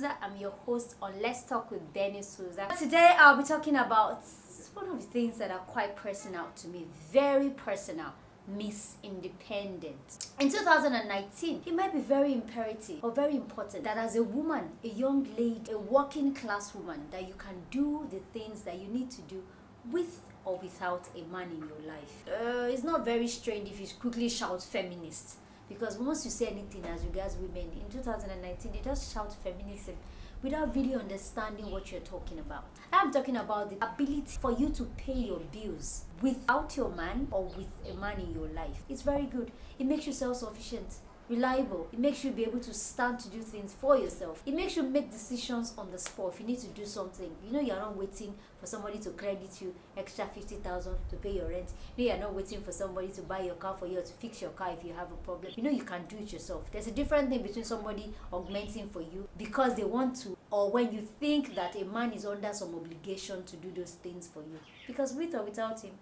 Souza. I'm your host on Let's Talk with Benny Souza. Today I'll be talking about one of the things that are quite personal to me, very personal. Miss Independent. In 2019, it might be very imperative or very important that as a woman, a young lady, a working class woman, that you can do the things that you need to do with or without a man in your life. It's not very strange if you quickly shout feminist, because once you say anything as regards women in 2019, they just shout feminism without really understanding what you're talking about. I'm talking about the ability for you to pay your bills without your man or with a man in your life. It's very good. It makes you self-sufficient, reliable. It makes you be able to stand to do things for yourself. It makes you make decisions on the spot. If you need to do something, you know you're not waiting for somebody to credit you extra 50,000 to pay your rent. You know you're not waiting for somebody to buy your car for you or to fix your car if you have a problem. You know you can do it yourself. There's a different thing between somebody augmenting for you because they want to, or when you think that a man is under some obligation to do those things for you. Because with or without him,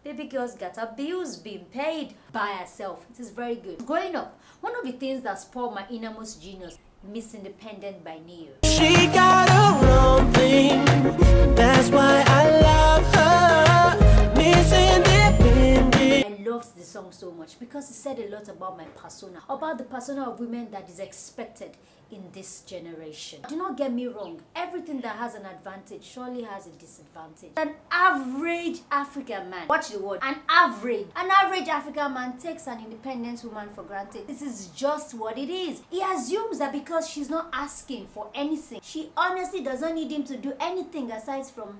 baby girls got her bills being paid by herself. It is very good. Growing up, one of the things that spoiled my innermost genius, Miss Independent by Neo. She got her own thing, that's why I love her. Miss Independent. I loved the song so much because it said a lot about my persona, about the persona of women that is expected in this generation. Do not get me wrong, everything that has an advantage surely has a disadvantage. An average African man, watch the word, an average African man takes an independent woman for granted. This is just what it is. He assumes that because she's not asking for anything, she honestly doesn't need him to do anything aside from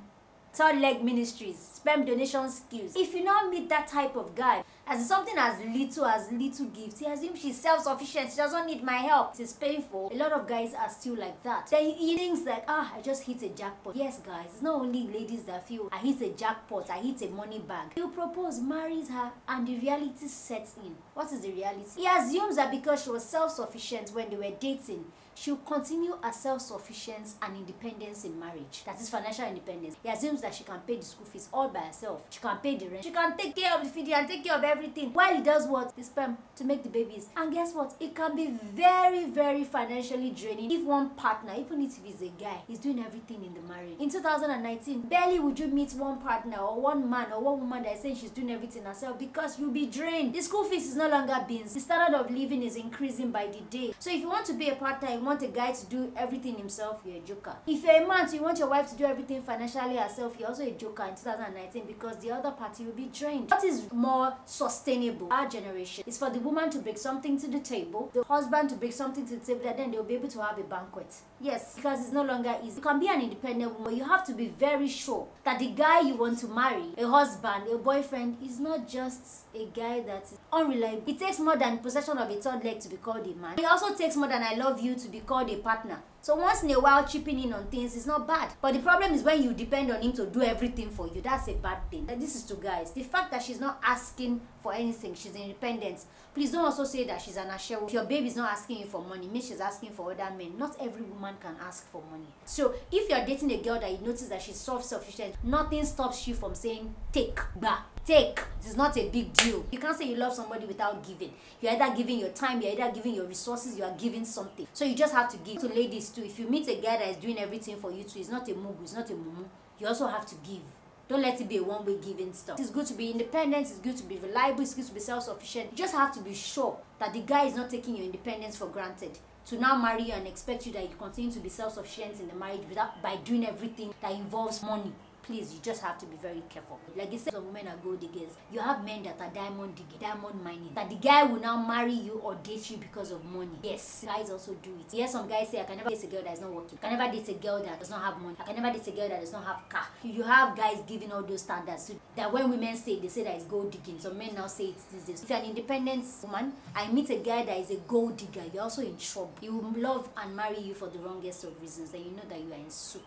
third leg ministries, sperm donation skills. If you not meet that type of guy, as something as little gifts, he assumes she's self-sufficient, she doesn't need my help. It's painful. A lot of guys are still like that. Then he thinks like, I just hit a jackpot. Yes guys, it's not only ladies that feel I hit a jackpot, I hit a money bag. You propose, marries her, and the reality sets in. What is the reality? He assumes that because she was self-sufficient when they were dating, she'll continue her self-sufficiency and independence in marriage. That is financial independence. He assumes that she can pay the school fees all by herself. She can pay the rent. She can take care of the feeding and take care of everything. While he does what? The sperm to make the babies. And guess what? It can be very, very financially draining if one partner, even if he's a guy, is doing everything in the marriage. In 2019, barely would you meet one partner or one man or one woman that is saying she's doing everything herself, because you'll be drained. The school fees is no longer beans. The standard of living is increasing by the day. So if you want to be a partner, you want a guy to do everything himself, you're a joker. If you're a man, so you want your wife to do everything financially herself, you're also a joker in 2019, because the other party will be drained. What is more sustainable, our generation, is for the woman to bring something to the table, the husband to bring something to the table, and then they'll be able to have a banquet. Yes, because it's no longer easy. You can be an independent woman, but you have to be very sure that the guy you want to marry, a husband, a boyfriend, is not just a guy that is unreliable. It takes more than possession of a third leg to be called a man. It also takes more than I love you to be called a partner. So once in a while chipping in on things is not bad. But the problem is when you depend on him to do everything for you. That's a bad thing. And this is to guys. The fact that she's not asking for anything, she's independent. Please don't also say that she's an ashewo. If your baby is not asking you for money, means she's asking for other men. Not every woman can ask for money. So if you're dating a girl that you notice that she's self-sufficient, nothing stops you from saying, take, bah. Take. It is not a big deal. You can't say you love somebody without giving. You're either giving your time, you're either giving your resources, you are giving something. So you just have to give. To ladies too, if you meet a guy that is doing everything for you too, it's not a mugu, it's not a mumu, you also have to give. Don't let it be a one-way giving stuff. It's good to be independent, it's good to be reliable, it's good to be self-sufficient. You just have to be sure that the guy is not taking your independence for granted. To now marry you and expect you that you continue to be self-sufficient in the marriage without by doing everything that involves money. Please, you just have to be very careful. Like I said, some women are gold diggers. You have men that are diamond digging, diamond mining. That the guy will now marry you or date you because of money. Yes, guys also do it. Yes, some guys say, I can never date a girl that is not working. I can never date a girl that does not have money. I can never date a girl that does not have car. You have guys giving all those standards. So that when women say, they say that it's gold digging. Some men now say it's this. If you're an independent woman, I meet a guy that is a gold digger, you're also in trouble. He will love and marry you for the wrongest of reasons. Then you know that you are in soup.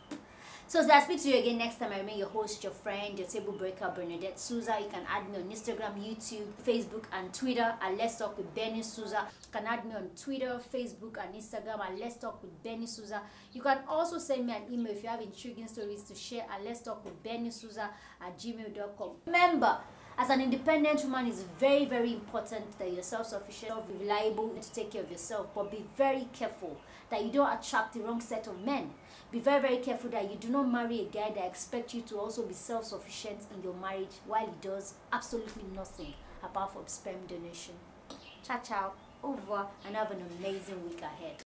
So as I speak to you again next time, I remain your host, your friend, your table breaker, Bernadette Souza. You can add me on Instagram, YouTube, Facebook, and Twitter at Let's Talk with Benny Souza. You can add me on Twitter, Facebook, and Instagram at Let's Talk with Benny Souza. You can also send me an email if you have intriguing stories to share at Let's Talk with Benny Souza at gmail.com. Remember, As an independent woman, it's very, very important that you're self-sufficient, reliable to take care of yourself. But be very careful that you don't attract the wrong set of men. Be very, very careful that you do not marry a guy that expects you to also be self-sufficient in your marriage while he does absolutely nothing apart from sperm donation. Ciao, ciao, over, and have an amazing week ahead.